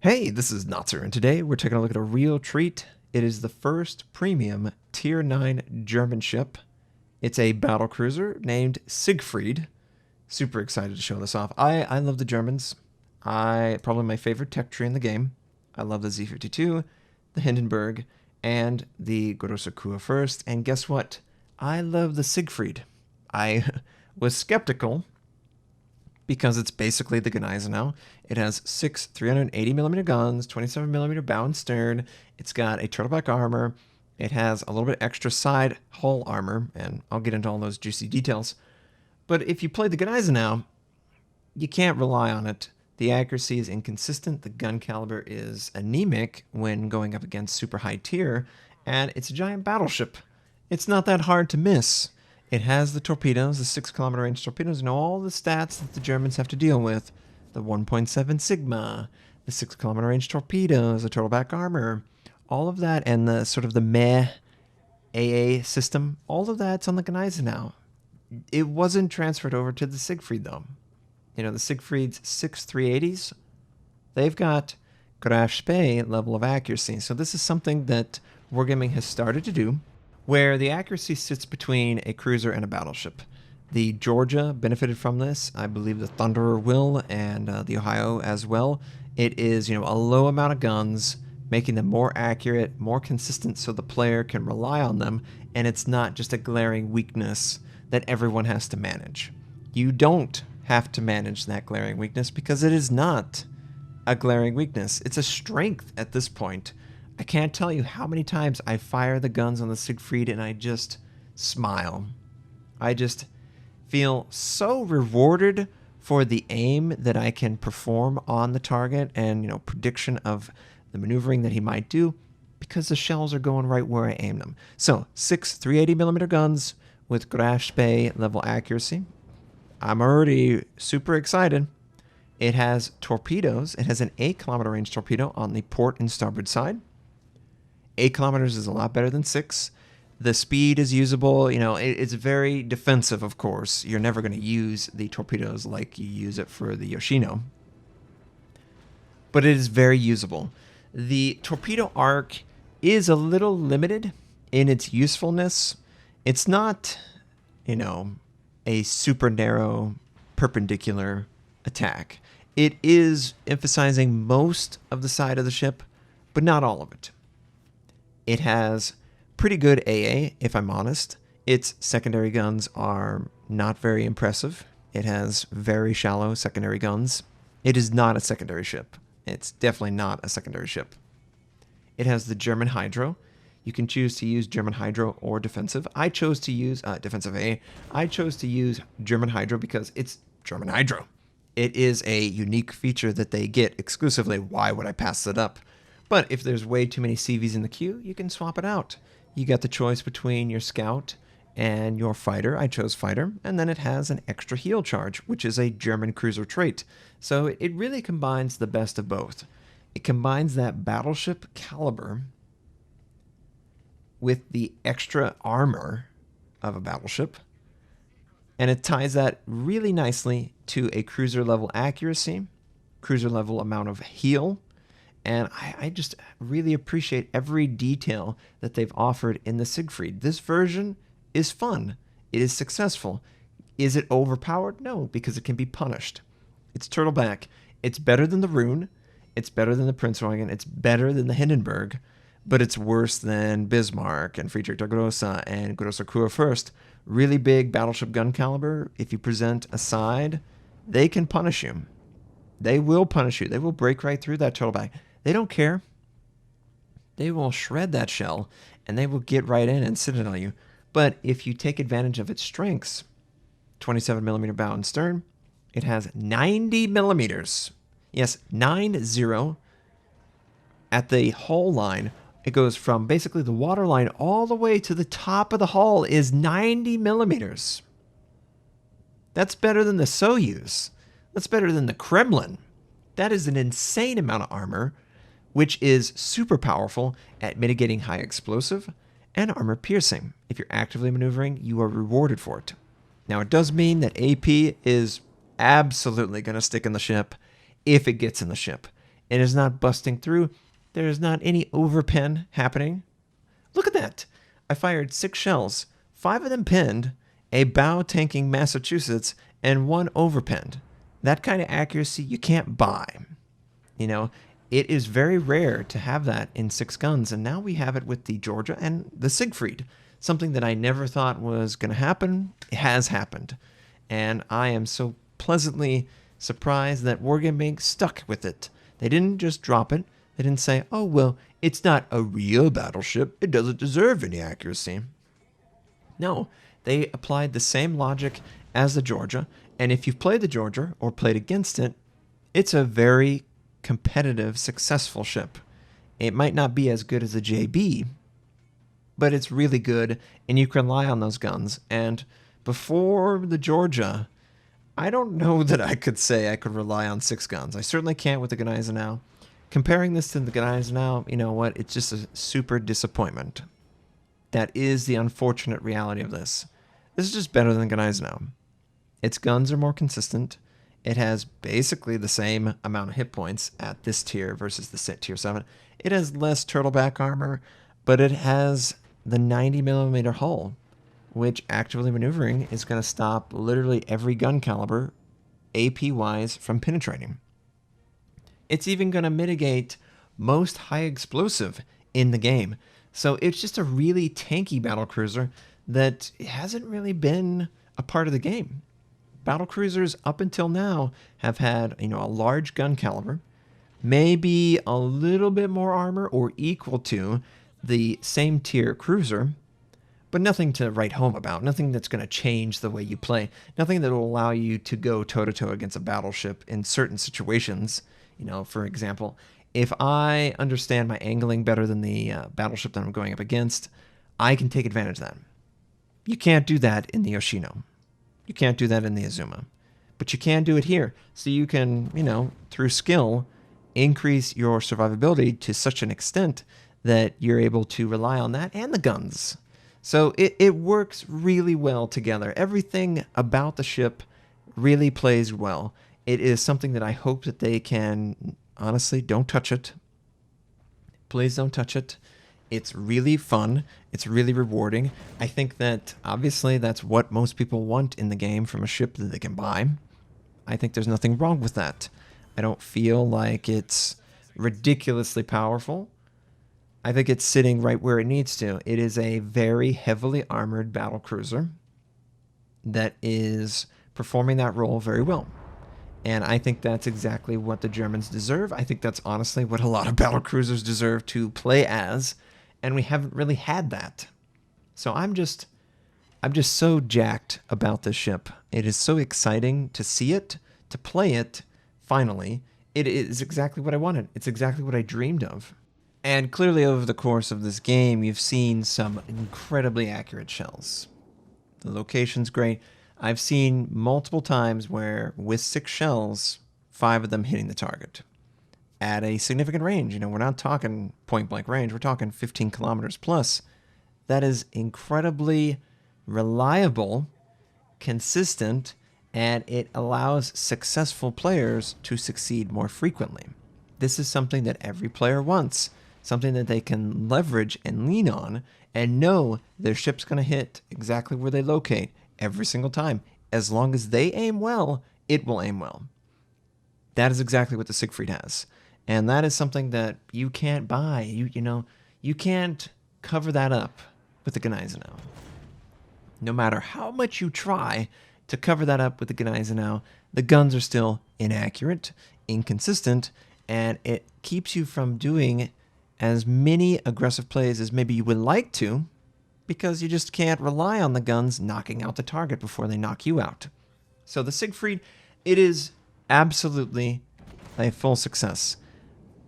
Hey, this is Notser, and today we're taking a look at a real treat. It is the first premium Tier 9 German ship. It's a battlecruiser named Siegfried. Super excited to show this off. I love the Germans. Probably my favorite tech tree in the game. I love the Z-52, the Hindenburg, and the Große Kur first. And guess what? I love the Siegfried. I was skeptical because it's basically the Gneisenau. It has 6 380mm guns, 27mm bow and stern. It's got a turtleback armor. It has a little bit extra side hull armor, and I'll get into all those juicy details. But if you play the Gneisenau, you can't rely on it. The accuracy is inconsistent, the gun caliber is anemic when going up against super high tier, and it's a giant battleship. It's not that hard to miss. It has the torpedoes, the 6-kilometer range torpedoes, and all the stats that the Germans have to deal with. The 1.7 Sigma, the 6-kilometer range torpedoes, the turtleback armor, all of that, and the sort of the meh AA system, all of that's on the Gneisenau. It wasn't transferred over to the Siegfried, though. You know, the Siegfried's 6 380s, they've got Graf Spee level of accuracy. So this is something that Wargaming has started to do, where the accuracy sits between a cruiser and a battleship. The Georgia benefited from this. I believe the Thunderer will, and the Ohio as well. It is, a low amount of guns, making them more accurate, more consistent so the player can rely on them, and it's not just a glaring weakness that everyone has to manage. You don't have to manage that glaring weakness because it is not a glaring weakness. It's a strength at this point. I can't tell you how many times I fire the guns on the Siegfried and I just smile. I just feel so rewarded for the aim that I can perform on the target and, prediction of the maneuvering that he might do because the shells are going right where I aim them. So 6 380mm guns with Graf Spee level accuracy. I'm already super excited. It has torpedoes. It has an 8-kilometer range torpedo on the port and starboard side. 8 kilometers is a lot better than 6. The speed is usable. It's very defensive, of course. You're never going to use the torpedoes like you use it for the Yoshino. But it is very usable. The torpedo arc is a little limited in its usefulness. It's not, a super narrow perpendicular attack. It is emphasizing most of the side of the ship, but not all of it. It has pretty good AA, if I'm honest. Its secondary guns are not very impressive. It has very shallow secondary guns. It is not a secondary ship. It's definitely not a secondary ship. It has the German Hydro. You can choose to use German Hydro or defensive. I chose to use defensive A. I chose to use German Hydro because it's German Hydro. It is a unique feature that they get exclusively. Why would I pass it up? But if there's way too many CVs in the queue, you can swap it out. You got the choice between your scout and your fighter. I chose fighter, and then it has an extra heal charge, which is a German cruiser trait. So it really combines the best of both. It combines that battleship caliber with the extra armor of a battleship, and it ties that really nicely to a cruiser level accuracy, cruiser level amount of heal, and I just really appreciate every detail that they've offered in the Siegfried. This version is fun. It is successful. Is it overpowered? No, because it can be punished. It's turtleback. It's better than the Rune. It's better than the Prinzwagen. It's better than the Hindenburg. But it's worse than Bismarck and Friedrich der Große and Große Kur first. Really big battleship gun caliber. If you present a side, they can punish you. They will punish you. They will break right through that turtleback. They don't care. They will shred that shell, and they will get right in and sit it on you. But if you take advantage of its strengths, 27mm bow and stern, it has 90mm. Yes, 90 at the hull line. It goes from basically the water line all the way to the top of the hull is 90mm. That's better than the Soyuz. That's better than the Kremlin. That is an insane amount of armor, which is super powerful at mitigating high explosive and armor piercing. If you're actively maneuvering, you are rewarded for it. Now, it does mean that AP is absolutely going to stick in the ship if it gets in the ship. It is not busting through. There is not any overpin happening. Look at that. I fired 6 shells, 5 of them pinned, a bow tanking Massachusetts, and 1 overpinned. That kind of accuracy you can't buy. You know, it is very rare to have that in 6 guns, and now we have it with the Georgia and the Siegfried. Something that I never thought was going to happen. It has happened. And I am so pleasantly surprised that Wargaming stuck with it. They didn't just drop it. They didn't say, oh, well, it's not a real battleship. It doesn't deserve any accuracy. No, they applied the same logic as the Georgia. And if you've played the Georgia or played against it, it's a very competitive, successful ship. It might not be as good as the JB, but it's really good, and you can rely on those guns. And before the Georgia, I don't know that I could say I could rely on 6 guns. I certainly can't with the Gneisenau. Comparing this to the Gneisenau, you know what? It's just a super disappointment. That is the unfortunate reality of this. This is just better than Gneisenau. Its guns are more consistent. It has basically the same amount of hit points at this tier versus the tier 7. It has less turtleback armor, but it has the 90mm hull, which actively maneuvering is going to stop literally every gun caliber, AP-wise, from penetrating. It's even going to mitigate most high explosive in the game. So it's just a really tanky battlecruiser that hasn't really been a part of the game. Battlecruisers up until now have had, a large gun caliber, maybe a little bit more armor or equal to the same tier cruiser, but nothing to write home about, nothing that's going to change the way you play, nothing that will allow you to go toe-to-toe against a battleship in certain situations. For example, if I understand my angling better than the battleship that I'm going up against, I can take advantage of that. You can't do that in the Yoshino. You can't do that in the Azuma. But you can do it here. So you can, through skill, increase your survivability to such an extent that you're able to rely on that and the guns. So it works really well together. Everything about the ship really plays well. It is something that I hope that they can, honestly, don't touch it. Please don't touch it. It's really fun. It's really rewarding. I think that, obviously, that's what most people want in the game from a ship that they can buy. I think there's nothing wrong with that. I don't feel like it's ridiculously powerful. I think it's sitting right where it needs to. It is a very heavily armored battlecruiser that is performing that role very well. And I think that's exactly what the Germans deserve. I think that's honestly what a lot of battlecruisers deserve to play as, and we haven't really had that. So I'm just so jacked about this ship. It is so exciting to see it, to play it, finally. It is exactly what I wanted. It's exactly what I dreamed of. And clearly over the course of this game, you've seen some incredibly accurate shells. The location's great. I've seen multiple times where with 6 shells, 5 of them hitting the target at a significant range. We're not talking point blank range. We're talking 15 kilometers plus. That is incredibly reliable, consistent, and it allows successful players to succeed more frequently. This is something that every player wants, something that they can leverage and lean on and know their ship's going to hit exactly where they locate every single time. As long as they aim well, it will aim well. That is exactly what the Siegfried has. And that is something that you can't buy. You can't cover that up with the Gneisenau. No matter how much you try to cover that up with the Gneisenau, the guns are still inaccurate, inconsistent, and it keeps you from doing as many aggressive plays as maybe you would like to, because you just can't rely on the guns knocking out the target before they knock you out. So the Siegfried, it is absolutely a full success.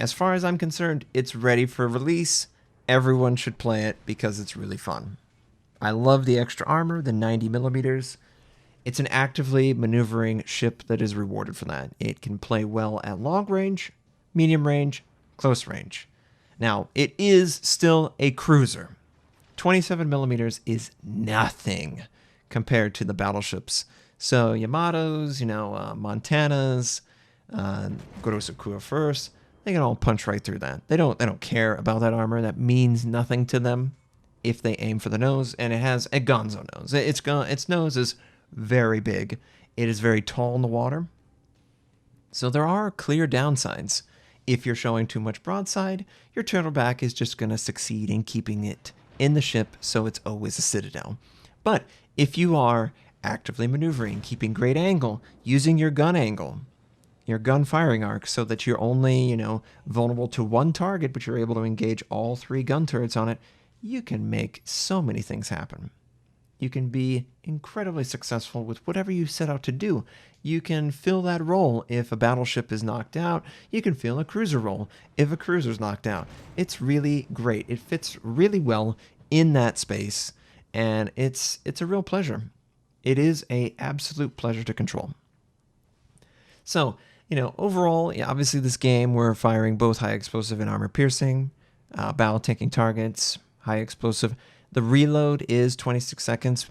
As far as I'm concerned, it's ready for release. Everyone should play it because it's really fun. I love the extra armor, the 90mm. It's an actively maneuvering ship that is rewarded for that. It can play well at long range, medium range, close range. Now, it is still a cruiser. 27mm is nothing compared to the battleships. So Yamatos, Montanas, Gorosukura first, they can all punch right through that. They don't care about that armor. That means nothing to them if they aim for the nose, and it has a gonzo nose. Its nose is very big. It is very tall in the water. So there are clear downsides. If you're showing too much broadside, your turtleback is just going to succeed in keeping it in the ship, so it's always a citadel. But if you are actively maneuvering, keeping great angle, using your gun angle, your gun firing arc, so that you're only, vulnerable to one target, but you're able to engage all 3 gun turrets on it, you can make so many things happen. You can be incredibly successful with whatever you set out to do. You can fill that role if a battleship is knocked out. You can fill a cruiser role if a cruiser's knocked out. It's really great. It fits really well in that space, and it's a real pleasure. It is an absolute pleasure to control. So, overall, obviously this game, we're firing both high explosive and armor piercing, battle tanking targets, high explosive. The reload is 26 seconds,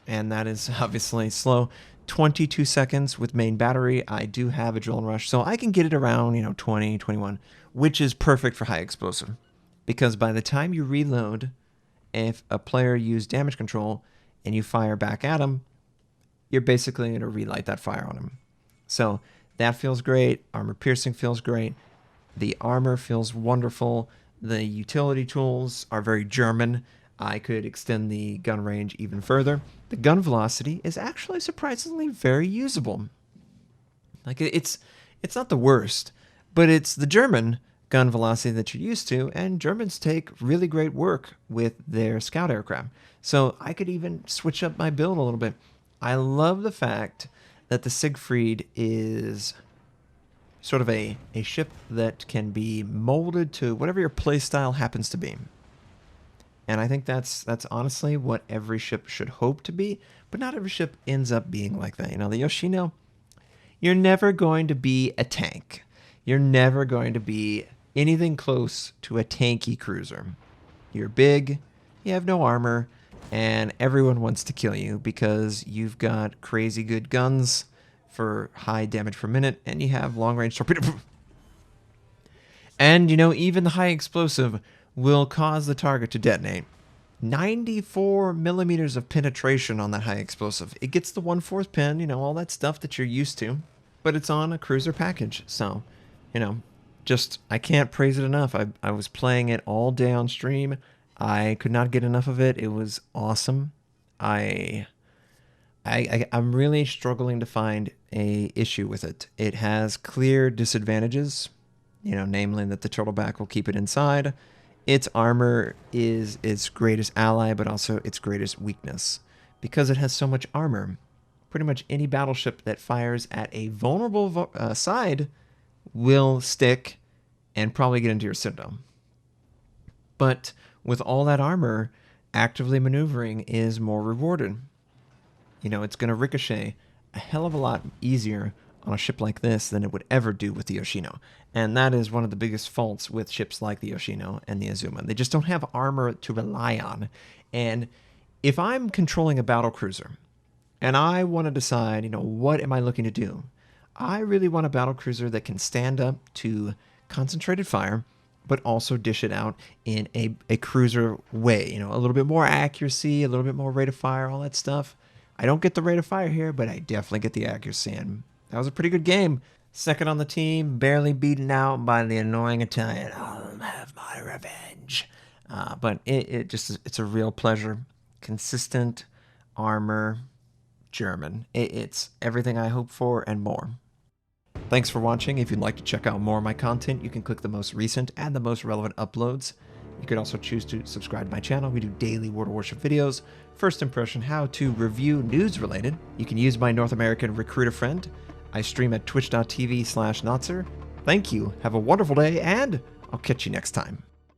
and that is obviously slow. 22 seconds with main battery. I do have adrenaline rush, so I can get it around, 20, 21, which is perfect for high explosive. Because by the time you reload, if a player used damage control and you fire back at him, you're basically going to relight that fire on him. So that feels great. Armor piercing feels great. The armor feels wonderful. The utility tools are very German. I could extend the gun range even further. The gun velocity is actually surprisingly very usable. Like, it's not the worst, but it's the German gun velocity that you're used to, and Germans take really great work with their scout aircraft. So I could even switch up my build a little bit. I love the fact that the Siegfried is sort of a ship that can be molded to whatever your playstyle happens to be. And I think that's honestly what every ship should hope to be, but not every ship ends up being like that. The Yoshino, you're never going to be a tank. You're never going to be anything close to a tanky cruiser. You're big, you have no armor, and everyone wants to kill you because you've got crazy good guns for high damage per minute, and you have long-range torpedo. And, even the high explosive will cause the target to detonate. 94 millimeters of penetration on that high explosive. It gets the 1/4 pin, all that stuff that you're used to, but it's on a cruiser package. So, I can't praise it enough. I was playing it all day on stream. I could not get enough of it. It was awesome. I'm really struggling to find a issue with it. It has clear disadvantages, namely that the turtleback will keep it inside. Its armor is its greatest ally, but also its greatest weakness. Because it has so much armor, pretty much any battleship that fires at a vulnerable side will stick and probably get into your citadel. But with all that armor, actively maneuvering is more rewarded. It's going to ricochet a hell of a lot easier on a ship like this than it would ever do with the Yoshino. And that is one of the biggest faults with ships like the Yoshino and the Azuma. They just don't have armor to rely on. And if I'm controlling a battlecruiser and I want to decide, what am I looking to do? I really want a battlecruiser that can stand up to concentrated fire, but also dish it out in a cruiser way. A little bit more accuracy, a little bit more rate of fire, all that stuff. I don't get the rate of fire here, but I definitely get the accuracy. And that was a pretty good game. Second on the team, barely beaten out by the annoying Italian. I'll have my revenge. But it's a real pleasure. Consistent armor, German. It's everything I hope for and more. Thanks for watching. If you'd like to check out more of my content, you can click the most recent and the most relevant uploads. You could also choose to subscribe to my channel. We do daily World of Warship videos. First impression, how to review news related. You can use my North American recruiter friend. I stream at twitch.tv/Notser. Thank you. Have a wonderful day, and I'll catch you next time.